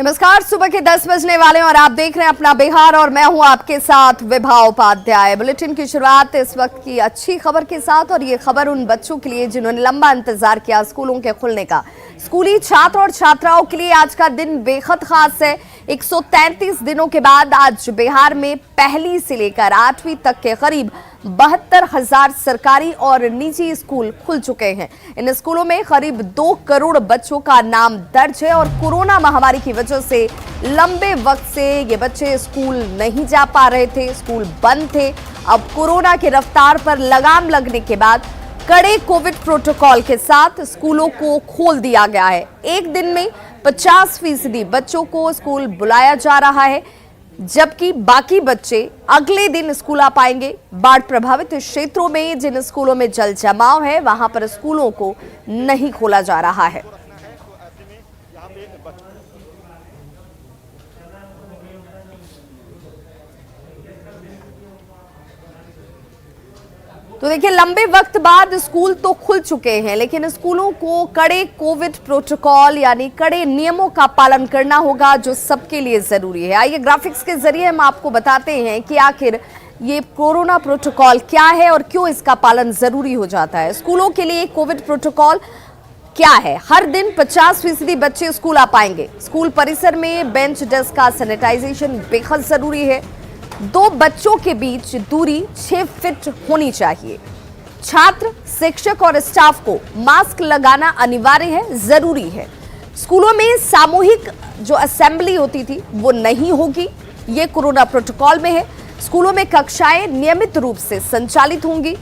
नमस्कार, सुबह के 10 बजने वाले हैं और आप देख रहे हैं अपना बिहार और मैं हूं आपके साथ विभा उपाध्याय। बुलेटिन की शुरुआत इस वक्त की अच्छी खबर के साथ, और ये खबर उन बच्चों के लिए जिन्होंने लंबा इंतजार किया स्कूलों के खुलने का। स्कूली छात्र और छात्राओं के लिए आज का दिन बेहद खास है। 133 दिनों के बाद आज बिहार में पहली से लेकर 8वीं तक के करीब 72,000 सरकारी और निजी स्कूल खुल चुके हैं। इन स्कूलों में करीब 2 करोड़ बच्चों का नाम दर्ज है और कोरोना महामारी की वजह से लंबे वक्त से ये बच्चे स्कूल नहीं जा पा रहे थे, स्कूल बंद थे। अब कोरोना की रफ्तार पर लगाम लगने के बाद कड़े कोविड प्रोटोकॉल के साथ स्कूलों को खोल दिया गया है। एक दिन में 50% बच्चों को स्कूल बुलाया जा रहा है, जबकि बाकी बच्चे अगले दिन स्कूल आ पाएंगे। बाढ़ प्रभावित क्षेत्रों में जिन स्कूलों में जल जमाव है वहां पर स्कूलों को नहीं खोला जा रहा है। तो देखिए, लंबे वक्त बाद स्कूल तो खुल चुके हैं, लेकिन स्कूलों को कड़े कोविड प्रोटोकॉल यानी कड़े नियमों का पालन करना होगा, जो सबके लिए जरूरी है। आइए ग्राफिक्स के जरिए हम आपको बताते हैं कि आखिर ये कोरोना प्रोटोकॉल क्या है और क्यों इसका पालन जरूरी हो जाता है। स्कूलों के लिए कोविड प्रोटोकॉल क्या है? हर दिन 50% बच्चे स्कूल आ पाएंगे। स्कूल परिसर में बेंच डेस्क का सैनिटाइजेशन बेहद जरूरी है। 2 बच्चों के बीच दूरी 6 फीट होनी चाहिए। छात्र, शिक्षक और स्टाफ को मास्क लगाना अनिवार्य है, जरूरी है। स्कूलों में सामूहिक जो असेंबली होती थी वो नहीं होगी, ये कोरोना प्रोटोकॉल में है। स्कूलों में कक्षाएं नियमित रूप से संचालित होंगी।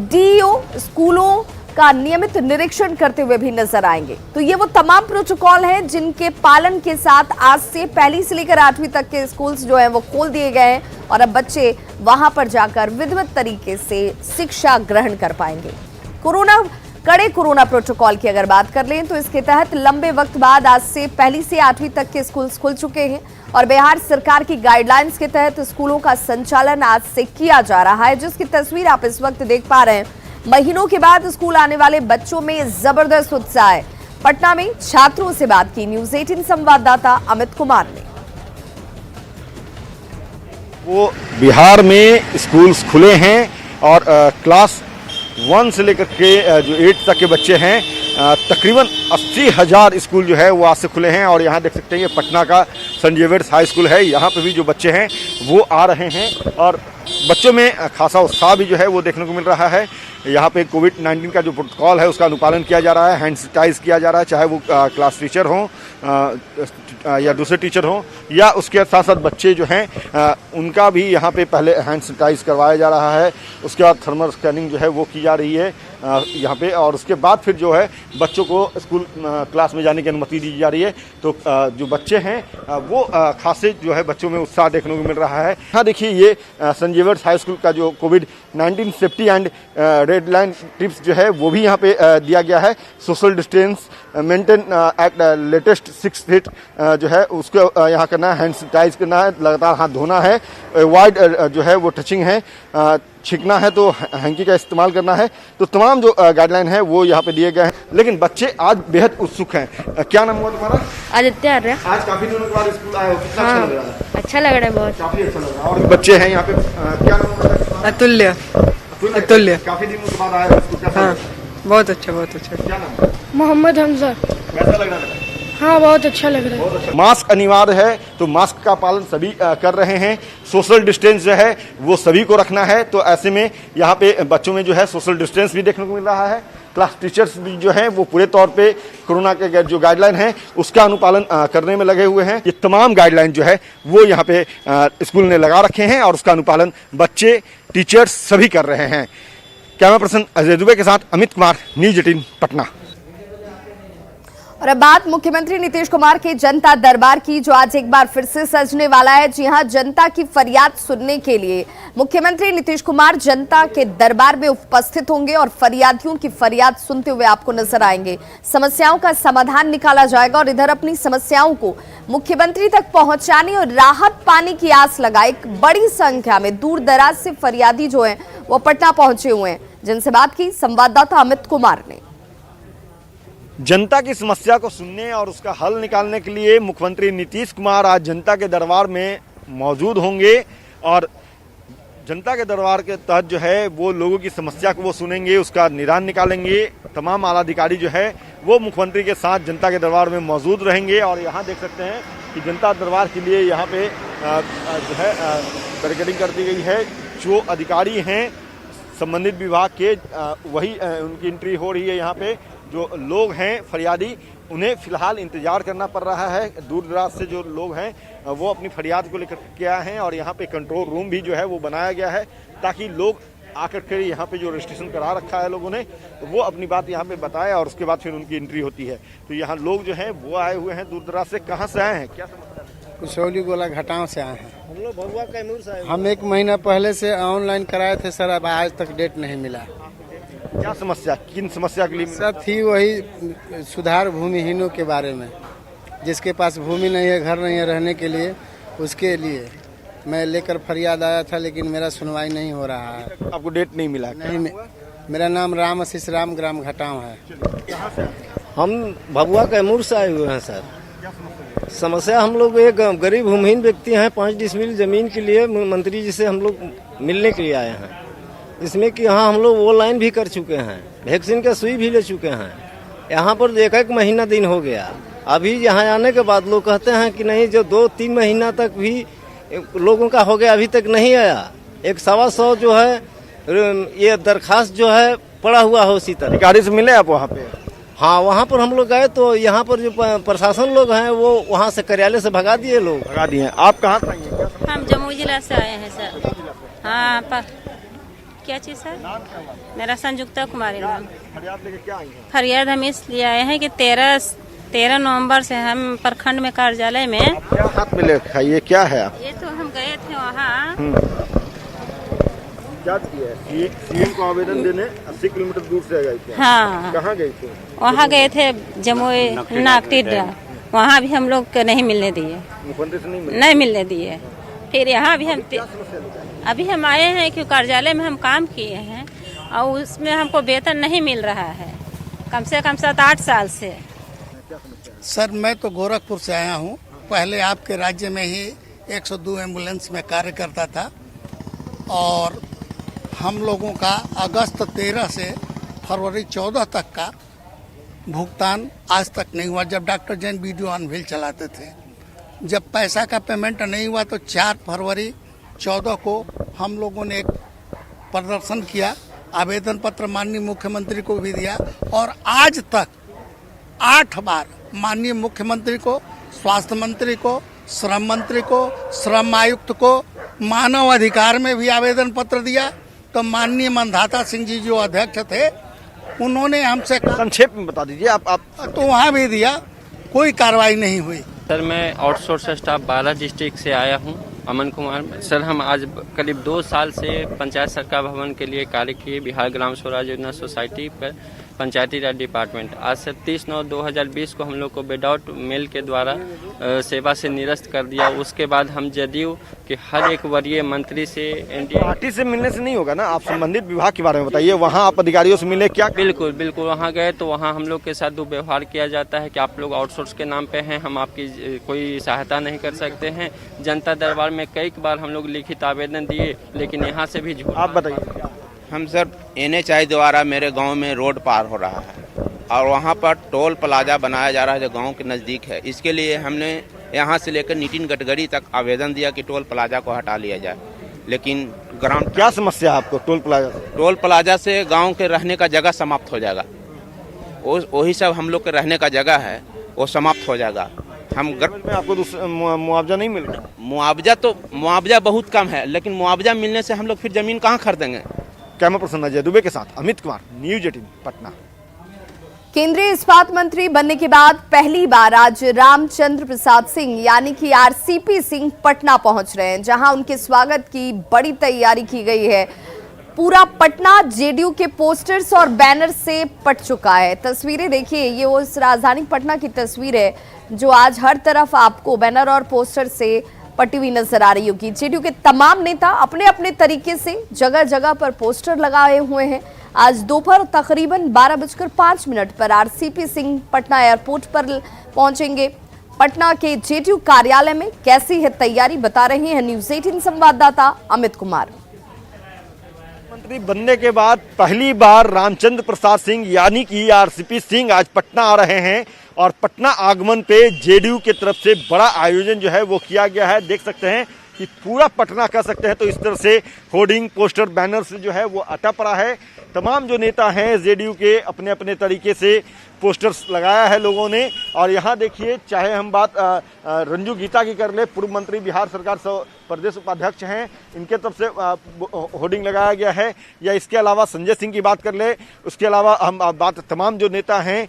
डीईओ स्कूलों का नियमित निरीक्षण करते हुए भी नजर आएंगे। तो ये वो तमाम प्रोटोकॉल हैं जिनके पालन के साथ आज से पहली से लेकर 8वीं तक के स्कूल्स जो हैं वो खोल दिए गए हैं और अब बच्चे वहां पर जाकर विधिवत तरीके से शिक्षा ग्रहण कर पाएंगे। कड़े कोरोना प्रोटोकॉल की अगर बात कर लें तो इसके तहत लंबे वक्त बाद आज से पहली से 8वीं तक के स्कूल्स खुल चुके हैं और बिहार सरकार की गाइडलाइंस के तहत स्कूलों का संचालन आज से किया जा रहा है, जिसकी तस्वीर आप इस वक्त देख पा रहे हैं। महीनों के बाद स्कूल आने वाले बच्चों में जबरदस्त उत्साह है। पटना में छात्रों से बात की न्यूज़ 18 संवाददाता अमित कुमार ने। वो बिहार में स्कूल्स खुले हैं और क्लास 1 से लेकर के जो 8 तक के बच्चे हैं, तकरीबन 80,000 स्कूल जो है वो आज से खुले हैं। और यहाँ देख सकते हैं ये पटना का सेंट जेवियर्स हाई स्कूल है। यहाँ पे भी जो बच्चे हैं वो आ रहे हैं और बच्चों में खासा उत्साह भी जो है वो देखने को मिल रहा है। यहाँ पे कोविड-19 का जो प्रोटोकॉल है उसका अनुपालन किया जा रहा है, हैंड सैनिटाइज किया जा रहा है, चाहे वो क्लास टीचर हों या दूसरे टीचर हों या उसके साथ साथ बच्चे जो हैं उनका भी यहाँ पे पहले हैंड सैनिटाइज करवाया जा रहा है। उसके बाद थर्मल स्कैनिंग जो है वो की जा रही है यहाँ पे, और उसके बाद फिर जो है बच्चों को स्कूल क्लास में जाने की अनुमति दी जा रही है। तो जो बच्चे हैं वो खासे जो है बच्चों में उत्साह देखने को मिल रहा है। हाँ देखिए, ये सेंट जेवियर्स हाई स्कूल का जो कोविड-19 safety and red line tips जो है वो भी यहाँ पे दिया गया है। Social distance maintain at latest 6 feet जो है उसको यहाँ करना है, हैंड सैनिटाइज करना है, लगातार हाथ धोना है, वाइड जो है वो टचिंग है, छींकना है तो हैंकी का इस्तेमाल करना है। तो तमाम जो गाइडलाइन है वो यहाँ पे दिए गए हैं। लेकिन बच्चे आज बेहद उत्सुक हैं। क्या नाम हुआ तुम्हारा? आदित्य आर्य। आज काफी दिनों के बाद स्कूल आए हो, कितना अच्छा लग रहा है? अच्छा लग रहा है, बहुत काफी अच्छा लग रहा है। और बच्चे हैं यहाँ पे, क्या नाम है? अतुल्य। काफी दिनों के बाद आए हो स्कूल, कैसा? बहुत अच्छा, बहुत अच्छा। क्या नाम है? मोहम्मद हमजा। कैसा लग रहा है? हाँ, बहुत अच्छा लग रहा है। अच्छा। मास्क अनिवार्य है तो मास्क का पालन सभी कर रहे हैं। सोशल डिस्टेंस जो है वो सभी को रखना है। तो ऐसे में यहाँ पे बच्चों में जो है सोशल डिस्टेंस भी देखने को मिल रहा है। क्लास टीचर्स भी जो हैं वो पूरे तौर पे कोरोना के जो गाइडलाइन है उसका अनुपालन करने में लगे हुए हैं। ये तमाम गाइडलाइन जो है वो यहाँ पे स्कूल ने लगा रखे हैं और उसका अनुपालन बच्चे, टीचर्स सभी कर रहे हैं। कैमरा पर्सन अजय दुबे के साथ अमित कुमार, न्यूज़ 18 पटना। और अब बात मुख्यमंत्री नीतीश कुमार के जनता दरबार की, जो आज एक बार फिर से सजने वाला है। जी हां, जनता की फरियाद सुनने के लिए मुख्यमंत्री नीतीश कुमार जनता के दरबार में उपस्थित होंगे और फरियादियों की फरियाद सुनते हुए आपको नजर आएंगे। समस्याओं का समाधान निकाला जाएगा और इधर अपनी समस्याओं को मुख्यमंत्री तक पहुंचाने और राहत पाने की आस लगाए एक बड़ी संख्या में दूर दराज से फरियादी जो है वो पटना पहुंचे हुए हैं, जिनसे बात की संवाददाता अमित कुमार ने। जनता की समस्या को सुनने और उसका हल निकालने के लिए मुख्यमंत्री नीतीश कुमार आज जनता के दरबार में मौजूद होंगे और जनता के दरबार के तहत जो है वो लोगों की समस्या को वो सुनेंगे, उसका निदान निकालेंगे। तमाम आला अधिकारी जो है वो मुख्यमंत्री के साथ जनता के दरबार में मौजूद रहेंगे और यहाँ देख सकते हैं कि जनता दरबार के लिए यहाँ पे जो है बैरिकेडिंग कर दी गई है। जो अधिकारी हैं संबंधित विभाग के वही उनकी एंट्री हो रही है। यहाँ पे जो लोग हैं फरियादी, उन्हें फिलहाल इंतजार करना पड़ रहा है। दूर दराज से जो लोग हैं वो अपनी फरियाद को लेकर के आए हैं और यहाँ पे कंट्रोल रूम भी जो है वो बनाया गया है ताकि लोग आकर के यहाँ पे जो रजिस्ट्रेशन करा रखा है लोगों ने तो वो अपनी बात यहाँ पे बताए और उसके बाद फिर उनकी एंट्री होती है। तो यहाँ लोग जो हैं वो आए हुए हैं दूर दराज से। कहाँ से आए हैं, क्या समस्या है? कुशौली गोला घटाव से आए हैं। हम लोग भगवा कैमूर से आए। हम 1 महीना पहले से ऑनलाइन कराए थे सर, अब आज तक डेट नहीं मिला। क्या समस्या, किन समस्या के लिए? सब थी वही सुधार भूमिहीनों के बारे में, जिसके पास भूमि नहीं है, घर नहीं है रहने के लिए, उसके लिए मैं लेकर फरियाद आया था, लेकिन मेरा सुनवाई नहीं हो रहा है। आपको डेट नहीं मिला? नहीं, मेरा नाम राम आशीष राम ग्राम घटाव है। हम भगवा कैमूर से आए हुए हैं सर। समस्या हम लोग एक गरीब भूमिहीन व्यक्ति हैं, 5 डिसमिल जमीन के लिए मंत्री जी से हम लोग मिलने के लिए आए हैं। इसमें कि यहाँ हम लोग ऑनलाइन भी कर चुके हैं, वैक्सीन का सुई भी ले चुके हैं। यहाँ पर 1 महीना दिन हो गया। अभी यहाँ आने के बाद लोग कहते हैं कि नहीं, जो 2-3 महीना तक भी लोगों का हो गया, अभी तक नहीं आया। 100 जो है ये दरखास्त जो है पड़ा हुआ है उसी तरह। अधिकारी से मिले आप वहाँ पे? हाँ, वहाँ पर हम लोग गए तो यहाँ पर जो प्रशासन लोग हैं वो वहाँ से कार्यालय से भगा दिए लोग। भगा दिए। आप कहाँ से आई हैं? हम जम्मू जिला से आए हैं सर। हाँ, क्या चीज़ सर? मेरा संयुक्ता कुमारी नाम। फरियाद लेके क्या आई हैं? फरियाद हम इसलिए आए हैं कि 13 नवंबर से हम प्रखंड में कार्यालय में क्या हाथ में ले खाइए, क्या है आप? ये तो हम गए थे वहाँ। क्या किया है? सीएम को आवेदन देने 80 किलोमीटर दूर से गए थे। हाँ, कहाँ गए थे? वहाँ गए थे जमुई नागटी। वहाँ भी हम लोग को नहीं मिलने दिए, मुख्यमंत्री से नहीं मिलने दिए। फिर यहाँ भी हम अभी हम आए हैं कि कार्यालय में हम काम किए हैं और उसमें हमको वेतन नहीं मिल रहा है कम से कम 7-8 साल से। सर मैं तो गोरखपुर से आया हूँ। पहले आपके राज्य में ही 102 एम्बुलेंस में कार्य करता था और हम लोगों का अगस्त 13 से फरवरी 14 तक का भुगतान आज तक नहीं हुआ, जब डॉक्टर जैन वीडियो अनवील चलाते थे। जब पैसा का पेमेंट नहीं हुआ तो 4 फरवरी 14 को हम लोगों ने एक प्रदर्शन किया, आवेदन पत्र माननीय मुख्यमंत्री को भी दिया और आज तक 8 बार माननीय मुख्यमंत्री को, स्वास्थ्य मंत्री को, श्रम मंत्री को, श्रम आयुक्त को, मानव अधिकार में भी आवेदन पत्र दिया। तो माननीय मंधाता सिंह जी जो अध्यक्ष थे उन्होंने हमसे संक्षेप में बता दीजिए आप। तो वहाँ भी दिया, कोई कार्रवाई नहीं हुई। सर मैं आउटसोर्स स्टाफ 12 डिस्ट्रिक्ट से आया हूँ, अमन कुमार। सर हम आज करीब 2 साल से पंचायत सरकार भवन के लिए कार्य किए, बिहार ग्राम स्वराज योजना सोसाइटी पर पंचायती राज डिपार्टमेंट। आज से 30/9/2020 को हम लोग को विदाउट मेल के द्वारा सेवा से निरस्त कर दिया। उसके बाद हम जदयू के हर एक वरीय मंत्री से एनडीए पार्टी से मिलने से नहीं होगा ना, आप संबंधित विभाग के बारे में बताइए। वहाँ आप अधिकारियों से मिले क्या? बिल्कुल वहाँ गए तो वहाँ हम लोग के साथ दुर्व्यवहार किया जाता है कि आप लोग आउटसोर्स के नाम पे हैं, हम आपकी कोई सहायता नहीं कर सकते हैं। जनता दरबार में कई बार हम लोग लिखित आवेदन दिए, लेकिन यहाँ से भी झूठ। आप बताइए। हम सर NHI द्वारा मेरे गांव में रोड पार हो रहा है और वहां पर टोल प्लाजा बनाया जा रहा है जो गांव के नज़दीक है। इसके लिए हमने यहां से लेकर नितिन गडकरी तक आवेदन दिया कि टोल प्लाजा को हटा लिया जाए, लेकिन ग्राउंड। क्या समस्या है आपको टोल प्लाजा? टोल प्लाजा से गांव के रहने का जगह समाप्त हो जाएगा। वही सब हम लोग के रहने का जगह है वो समाप्त हो जाएगा। हम में आपको मुआवजा नहीं मिल रहा? मुआवजा बहुत कम है, लेकिन मुआवजा मिलने से हम लोग फिर जमीन कहाँ खरीदेंगे। कैमरा पर्सन अजय दुबे के साथ अमित कुमार, न्यूज 18 पटना। केंद्रीय इस्पात मंत्री बनने के बाद पहली बार आज रामचंद्र प्रसाद सिंह यानी कि RCP सिंह पटना पहुंच रहे हैं, जहां उनके स्वागत की बड़ी तैयारी की गई है। पूरा पटना JDU के पोस्टर्स और बैनर से पट चुका है। तस्वीरें देखिए, ये उस राजधानी पटना की तस्वीर है जो आज हर तरफ आपको बैनर और पोस्टर से पटी हुई नजर आ रही होगी। JDU के तमाम नेता अपने अपने तरीके से जगह जगह पर पोस्टर लगाए हुए हैं। आज दोपहर तकरीबन 12:05 पर आरसीपी सिंह पटना एयरपोर्ट पर पहुंचेंगे। पटना के जेडीयू कार्यालय में कैसी है तैयारी, बता रहे हैं न्यूज़ 18 संवाददाता अमित कुमार। मंत्री बनने के बाद पहली बार रामचंद्र प्रसाद सिंह यानी कि आरसीपी सिंह आज पटना आ रहे हैं और पटना आगमन पे जेडीयू की तरफ से बड़ा आयोजन जो है वो किया गया है। देख सकते हैं कि पूरा पटना कह सकते हैं तो इस तरह से होर्डिंग, पोस्टर, बैनर से जो है वो अटा पड़ा है। तमाम जो नेता हैं जेडीयू के अपने अपने तरीके से पोस्टर्स लगाया है लोगों ने। और यहाँ देखिए, चाहे हम बात रंजू गीता की कर ले, पूर्व मंत्री, बिहार सरकार प्रदेश उपाध्यक्ष हैं, इनके तरफ से होर्डिंग लगाया गया है, या इसके अलावा संजय सिंह की बात कर ले, उसके अलावा हम बात तमाम जो नेता हैं,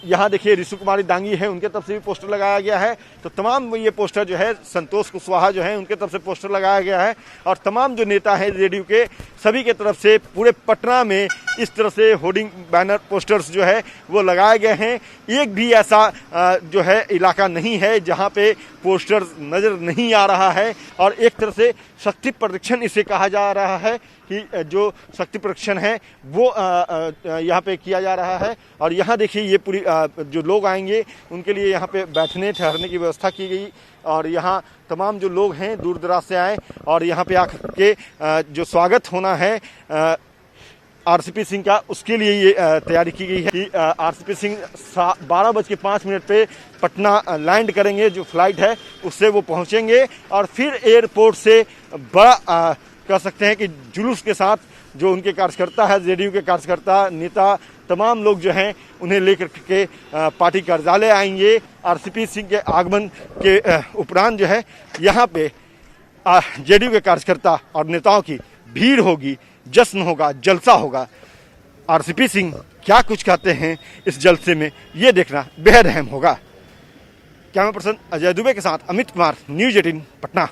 यहाँ देखिए ऋषि कुमारी दांगी है, उनके तरफ से भी पोस्टर लगाया गया है। तो तमाम ये पोस्टर जो है, संतोष कुशवाहा जो है उनके तरफ से पोस्टर लगाया गया है और तमाम जो नेता हैं जेडीयू के, सभी के तरफ से पूरे पटना में इस तरह से होर्डिंग, बैनर, पोस्टर्स जो है वो लगाए गए हैं। एक भी ऐसा जो है इलाका नहीं है जहाँ पे पोस्टर्स नजर नहीं आ रहा है। और एक तरह से शक्ति प्रदर्शन इसे कहा जा रहा है कि जो शक्ति प्रदर्शन है वो यहाँ पे किया जा रहा है। और यहाँ देखिए, ये पूरी जो लोग आएंगे उनके लिए यहाँ पे बैठने ठहरने की व्यवस्था की गई और यहाँ तमाम जो लोग हैं दूर दराज से आए और यहाँ पे आकर के जो स्वागत होना है आरसीपी सिंह का, उसके लिए ये तैयारी की गई है कि आरसीपी सिंह 12:05 पे पटना लैंड करेंगे। जो फ्लाइट है उससे वो पहुंचेंगे और फिर एयरपोर्ट से बड़ा कह सकते हैं कि जुलूस के साथ जो उनके कार्यकर्ता है, जेडीयू के कार्यकर्ता, नेता, तमाम लोग जो हैं उन्हें लेकर के पार्टी कार्यालय आएंगे। आरसीपी सिंह के आगमन के उपरांत जो है यहाँ पे जेडीयू के कार्यकर्ता और नेताओं की भीड़ होगी, जश्न होगा, जलसा होगा। आरसीपी सिंह क्या कुछ कहते हैं इस जलसे में, ये देखना बेहद अहम होगा। कैमरा पर्सन अजय दुबे के साथ अमित कुमार, न्यूज़ 18 पटना।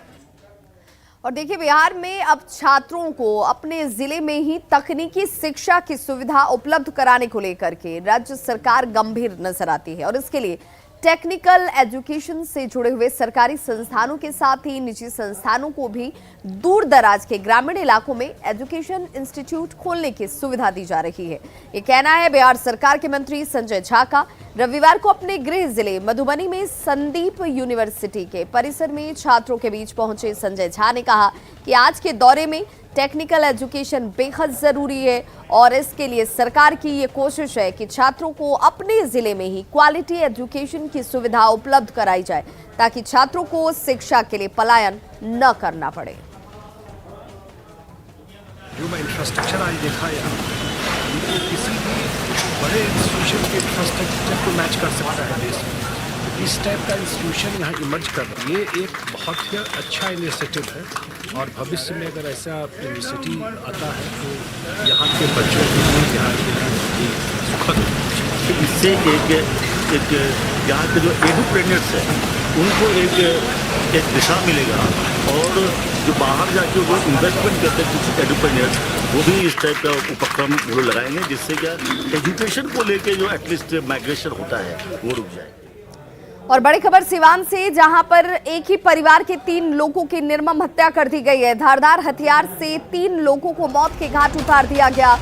और देखिए, बिहार में अब छात्रों को अपने जिले में ही तकनीकी शिक्षा की सुविधा उपलब्ध कराने को लेकर के राज्य सरकार गंभीर नजर आती है और इसके लिए टेक्निकल एजुकेशन से जुड़े हुए सरकारी संस्थानों के साथ ही निजी संस्थानों को भी दूर दराज के ग्रामीण इलाकों में एजुकेशन इंस्टीट्यूट खोलने की सुविधा दी जा रही है। ये कहना है बिहार सरकार के मंत्री संजय झा का। रविवार को अपने गृह जिले मधुबनी में संदीप यूनिवर्सिटी के परिसर में छात्रों के बीच पहुंचे संजय झा ने कहा कि आज के दौरे में टेक्निकल एजुकेशन बेहद जरूरी है और इसके लिए सरकार की ये कोशिश है कि छात्रों को अपने जिले में ही क्वालिटी एजुकेशन की सुविधा उपलब्ध कराई जाए ताकि छात्रों को शिक्षा के लिए पलायन न करना पड़े। जो मैं इंफ्रास्ट्रक्चर आज देखा यहाँ, वो किसी भी बड़े इंस्टीट्यूशन के इंफ्रास्ट्रक्चर को मैच कर सकता है देश में। इस टाइप का इंस्टीट्यूशन यहाँ इमर्ज कर रहा है, ये एक बहुत ही अच्छा इनिशिएटिव है और भविष्य में अगर ऐसा यूनिवर्सिटी आता है तो यहाँ के बच्चों के लिए यहाँ के सुखद, इससे एक यहाँ के जो एडुप्रेन्योर्स हैं उनको एक दिशा मिलेगा और जो बाहर जाके वो इन्वेस्टमेंट करते हैं कुछ एडुप्रेन्योर्स, वो भी इस टाइप का उपक्रम वो लगाएंगे जिससे क्या एजुकेशन को लेके जो एटलीस्ट माइग्रेशन होता है वो रुक जाए। और बड़ी खबर सिवान से, जहां पर एक ही परिवार के 3 लोगों की निर्मम हत्या कर दी गई है। धारदार हथियार से 3 लोगों को मौत के घाट उतार दिया गया।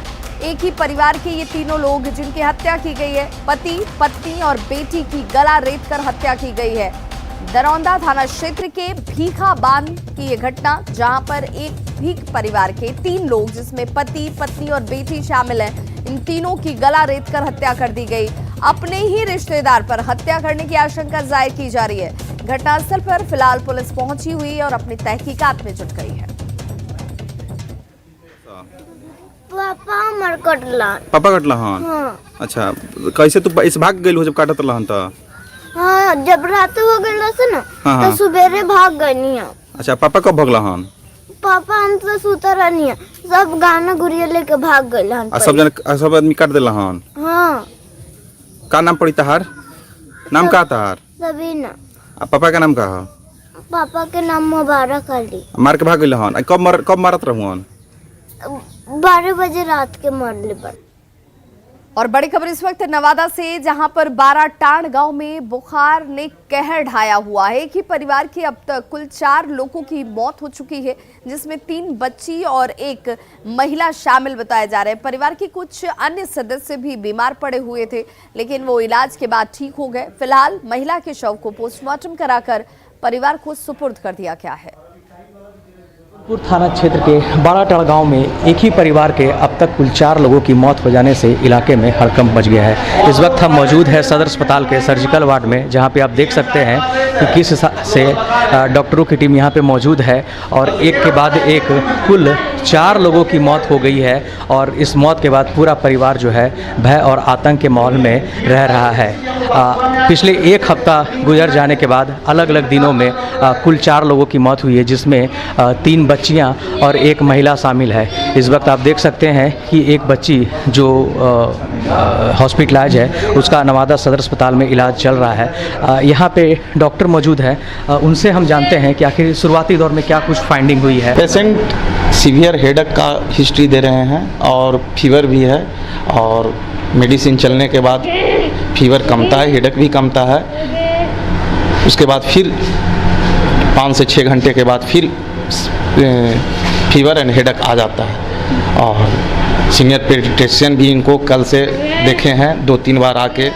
एक ही परिवार के ये तीनों लोग जिनकी हत्या की गई है, पति, पत्नी और बेटी की गला रेतकर हत्या की गई है। दरौंदा थाना क्षेत्र के भीखा बांध की ये घटना, जहां पर एक भीख परिवार के 3 लोग जिसमें पति, पत्नी और बेटी शामिल हैं, इन तीनों की गला रेतकर हत्या कर दी गई। अपने ही रिश्तेदार पर हत्या करने की आशंका जाहिर की जा रही है। घटनास्थल पर फिलहाल पुलिस पहुंची हुई है और अपनी तहकीकात में जुट गई है। पापा मर कटला। पापा कटला हन? हाँ। अच्छा, कैसे तू इस भाग गइल हो जब काटत रहन त? हाँ, जब रात हो गइल से ना, हाँ, तो सुबेरे भाग गइनी। अच्छा, पापा कब भगला हन? पापा हम तो सुता रहनी, सब गाना गुड़िया लेके भाग गइल हन। सब आदमी काट देला हन? हाँ। का नाम पड़ी तहार? नाम का तहार? सबीना। पापा का नाम का है? पापा के नाम मुबारक अली। मार के भाग गइल हन? कब मारत रहन? 12 बजे रात के मरले पर। और बड़ी खबर इस वक्त नवादा से, जहां पर बाराटांड गांव में बुखार ने कहर ढाया हुआ है। एक ही परिवार के अब तक कुल 4 लोगों की मौत हो चुकी है, जिसमें 3 बच्ची और 1 महिला शामिल बताए जा रहे हैं। परिवार के कुछ अन्य सदस्य भी बीमार पड़े हुए थे, लेकिन वो इलाज के बाद ठीक हो गए। फिलहाल महिला के शव को पोस्टमार्टम कराकर परिवार को सुपुर्द कर दिया गया है। थाना क्षेत्र के बाराटांड गांव में एक ही परिवार के अब तक कुल 4 लोगों की मौत हो जाने से इलाके में हड़कंप मच गया है। इस वक्त हम मौजूद हैं सदर अस्पताल के सर्जिकल वार्ड में, जहां पे आप देख सकते हैं कि किस से डॉक्टरों की टीम यहां पे मौजूद है और एक के बाद एक कुल 4 लोगों की मौत हो गई है। और इस मौत के बाद पूरा परिवार जो है भय और आतंक के माहौल में रह रहा है। पिछले 1 हफ्ता गुजर जाने के बाद अलग अलग दिनों में कुल 4 लोगों की मौत हुई है, जिसमें 3 बच्चियां और 1 महिला शामिल है। इस वक्त आप देख सकते हैं कि एक बच्ची जो हॉस्पिटलाइज है, उसका नवादा सदर अस्पताल में इलाज चल रहा है। यहाँ पे डॉक्टर मौजूद है, उनसे हम जानते हैं कि आखिर शुरुआती दौर में क्या कुछ फाइंडिंग हुई है। पेशेंट सीवियर हेडेक का हिस्ट्री दे रहे हैं और फीवर भी है, और मेडिसिन चलने के बाद फीवर कमता है, हेडेक भी कमता है। उसके बाद फिर 5 से 6 घंटे के बाद फिर फीवर एंड हेडेक आ जाता है। और सीनियर पेडिट्रिशियन भी इनको कल से देखे हैं, 2-3 बार आके।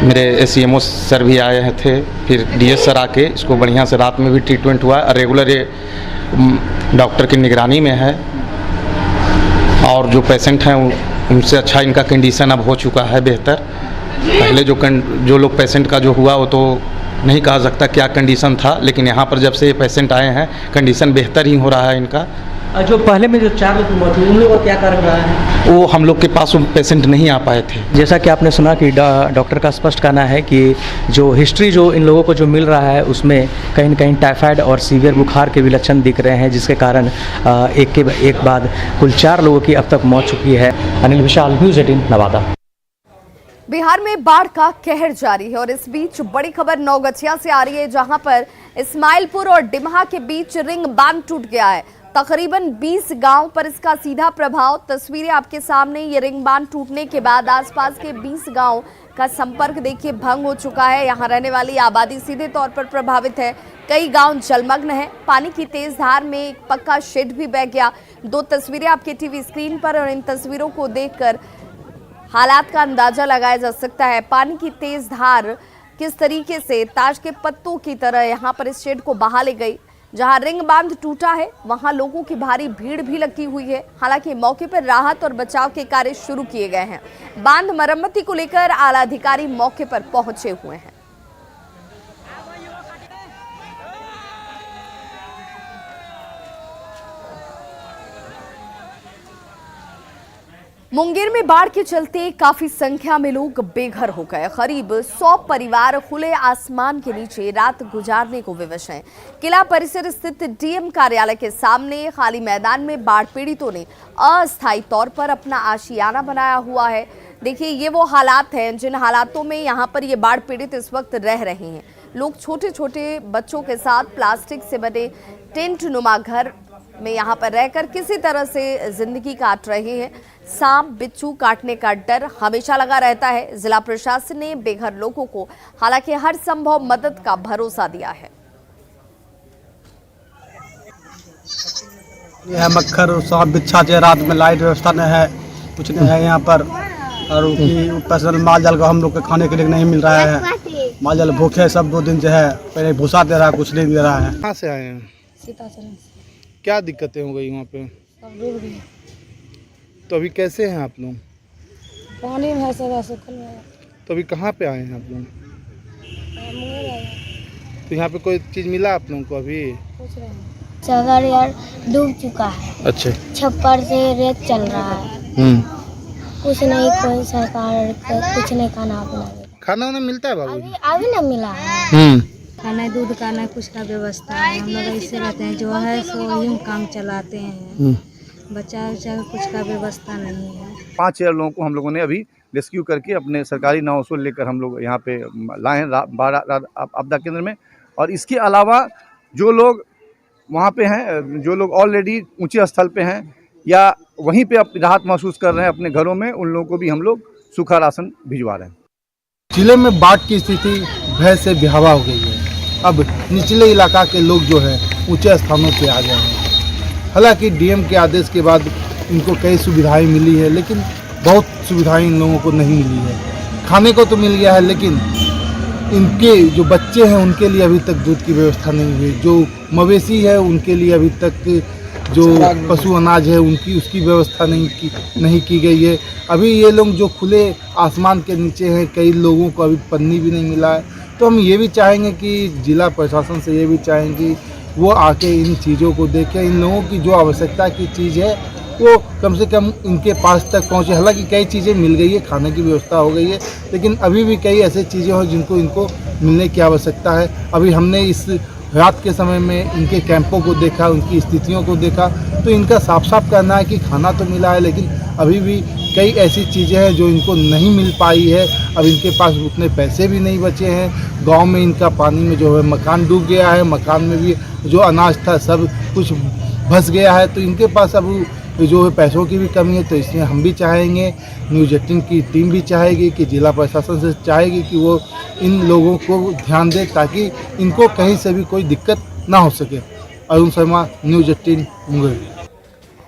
मेरे एसीएमओ सर भी आए थे, फिर डीएस सर आके इसको बढ़िया से रात में भी ट्रीटमेंट हुआ है। रेगुलर ये डॉक्टर की निगरानी में है, और जो पेशेंट हैं उनसे अच्छा इनका कंडीशन अब हो चुका है बेहतर। पहले जो लोग पेशेंट का जो हुआ वो तो नहीं कहा सकता क्या कंडीशन था, लेकिन यहाँ पर जब से ये पेशेंट आए हैं कंडीशन बेहतर ही हो रहा है इनका। जो पहले में जो 4 लोग की मौत हुई, उन लोगों का क्या कारण रहा है? वो हम लोग के पास वो पेशेंट नहीं आ पाए थे। जैसा कि आपने सुना कि डॉक्टर का स्पष्ट कहना है कि जो हिस्ट्री जो इन लोगों को जो मिल रहा है, उसमें कहीं न कहीं टाइफाइड और सीवियर बुखार के भी लक्षण दिख रहे हैं, जिसके कारण एक के एक बाद कुल 4 लोगों की अब तक मौत चुकी है। अनिल विशाल, न्यूज़ 18 नवादा। बिहार में बाढ़ का कहर जारी है और इस बीच बड़ी खबर नौगछिया से आ रही है, जहां पर इस्माइलपुर और डिमहा के बीच रिंग बांध टूट गया है। तकरीबन 20 गांव पर इसका सीधा प्रभाव। तस्वीरें आपके सामने। ये रिंग बांध टूटने के बाद आसपास के 20 गांव का संपर्क देखिए भंग हो चुका है। यहां रहने वाली आबादी सीधे तौर पर प्रभावित है। कई गांव जलमग्न हैं। पानी की तेज धार में एक पक्का शेड भी बह गया। 2 तस्वीरें आपके टीवी स्क्रीन पर, और इन तस्वीरों को देखकर हालात का अंदाजा लगाया जा सकता है। पानी की तेज धार किस तरीके से ताश के पत्तों की तरह यहाँ पर इस शेड को बहा ले गई। जहां रिंग बांध टूटा है, वहां लोगों की भारी भीड़ भी लगी हुई है। हालांकि मौके पर राहत और बचाव के कार्य शुरू किए गए हैं। बांध मरम्मती को लेकर आला अधिकारी मौके पर पहुंचे हुए हैं। मुंगेर में बाढ़ के चलते काफी संख्या में लोग बेघर हो गए। करीब 100 परिवार खुले आसमान के नीचे रात गुजारने को विवश हैं। किला परिसर स्थित डीएम कार्यालय के सामने खाली मैदान में बाढ़ पीड़ितों ने अस्थायी तौर पर अपना आशियाना बनाया हुआ है। देखिए, ये वो हालात हैं जिन हालातों में यहाँ पर ये बाढ़ पीड़ित इस वक्त रह रहे हैं। लोग छोटे छोटे बच्चों के साथ प्लास्टिक से बने टेंट नुमा घर में यहाँ पर रहकर किसी तरह से जिंदगी काट रहे हैं। सांप बिच्छू काटने का डर हमेशा लगा रहता है। जिला प्रशासन ने बेघर लोगों को हालांकि हर संभव मदद का भरोसा दिया है। यह मक्खर सांप बिच्छा जो रात में लाइट व्यवस्था नहीं है, कुछ नहीं है यहाँ पर, और पैसा माल जाल का हम लोग के खाने के लिए नहीं मिल रहा है। माल जाल भूखे सब 2 दिन जो है पहले भूसा दे रहा है, कुछ नहीं दे रहा है। कहाँ से आए हैं? सीताचरण। क्या दिक्कतें हो गई वहाँ पे? सब डूब गए। तो अभी कैसे हैं आप लोग? पानी में है सदा सुखल में। तो अभी कहाँ पे आए हैं आप लोग? मुंगेर आए। तो यहाँ पे कोई चीज़ मिला आप लोगों को अभी? पूछ रहे हैं। सगर यार डूब चुका है। अच्छा। छप्पर से रेत चल रहा है। कुछ नहीं, कोई सरकार कुछ नहीं खाना अपना। खाना वाना मिलता है बाबू? अभी ना मिला है। खाना दूध का ना कुछ का व्यवस्था है। हम लोग ऐसे रहते हैं, जो है सो ही काम चलाते हैं। बच्चा उच्चा कुछ का व्यवस्था नहीं है। 5 लोगों को हम लोगों ने अभी रेस्क्यू करके अपने सरकारी नावों से लेकर हम लोग यहाँ पे लाए हैं बाढ़ आपदा केंद्र में। और इसके अलावा जो लोग वहाँ पे हैं, जो लोग ऑलरेडी ऊंचे स्थल पे हैं या वहीं पे राहत महसूस कर रहे हैं अपने घरों में, उन लोगों को भी हम लोग सूखा राशन भिजवा रहे हैं। जिले में बाढ़ की स्थिति भय से बेहवा हो गई है। अब निचले इलाका के लोग जो है ऊंचे स्थानों पे आ गए हैं। हालांकि डीएम के आदेश के बाद इनको कई सुविधाएं मिली है, लेकिन बहुत सुविधाएं इन लोगों को नहीं मिली है। खाने को तो मिल गया है, लेकिन इनके जो बच्चे हैं उनके लिए अभी तक दूध की व्यवस्था नहीं हुई। जो मवेशी है उनके लिए अभी तक जो पशु अनाज है उसकी व्यवस्था नहीं की गई है। अभी ये लोग जो खुले आसमान के नीचे हैं, कई लोगों को अभी पन्नी भी नहीं मिला है। तो हम ये भी चाहेंगे कि जिला प्रशासन से ये भी चाहेंगे कि वो आके इन चीज़ों को देखें। इन लोगों की जो आवश्यकता की चीज़ है वो कम से कम इनके पास तक पहुँचे। हालांकि कई चीज़ें मिल गई है, खाने की व्यवस्था हो गई है, लेकिन अभी भी कई ऐसी चीज़ें हैं जिनको इनको मिलने की आवश्यकता है। अभी हमने इस रात के समय में इनके कैंपों को देखा, उनकी स्थितियों को देखा, तो इनका साफ साफ कहना है कि खाना तो मिला है, लेकिन अभी भी कई ऐसी चीज़ें हैं जो इनको नहीं मिल पाई है। अब इनके पास उतने पैसे भी नहीं बचे हैं। गांव में इनका पानी में जो है मकान डूब गया है, मकान में भी जो अनाज था सब कुछ भस गया है। तो इनके पास अब जो है पैसों की भी कमी है। तो इसमें हम भी चाहेंगे, न्यूज़ 18 की टीम भी चाहेगी कि जिला प्रशासन से चाहेगी कि वो इन लोगों को ध्यान दे, ताकि इनको कहीं से भी कोई दिक्कत ना हो सके। अरुण शर्मा, न्यूज़ 18 मुंगेर।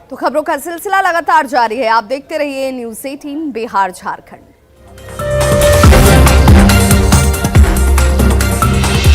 तो खबरों का सिलसिला लगातार जारी है, आप देखते रहिए न्यूज़ 18 बिहार झारखंड।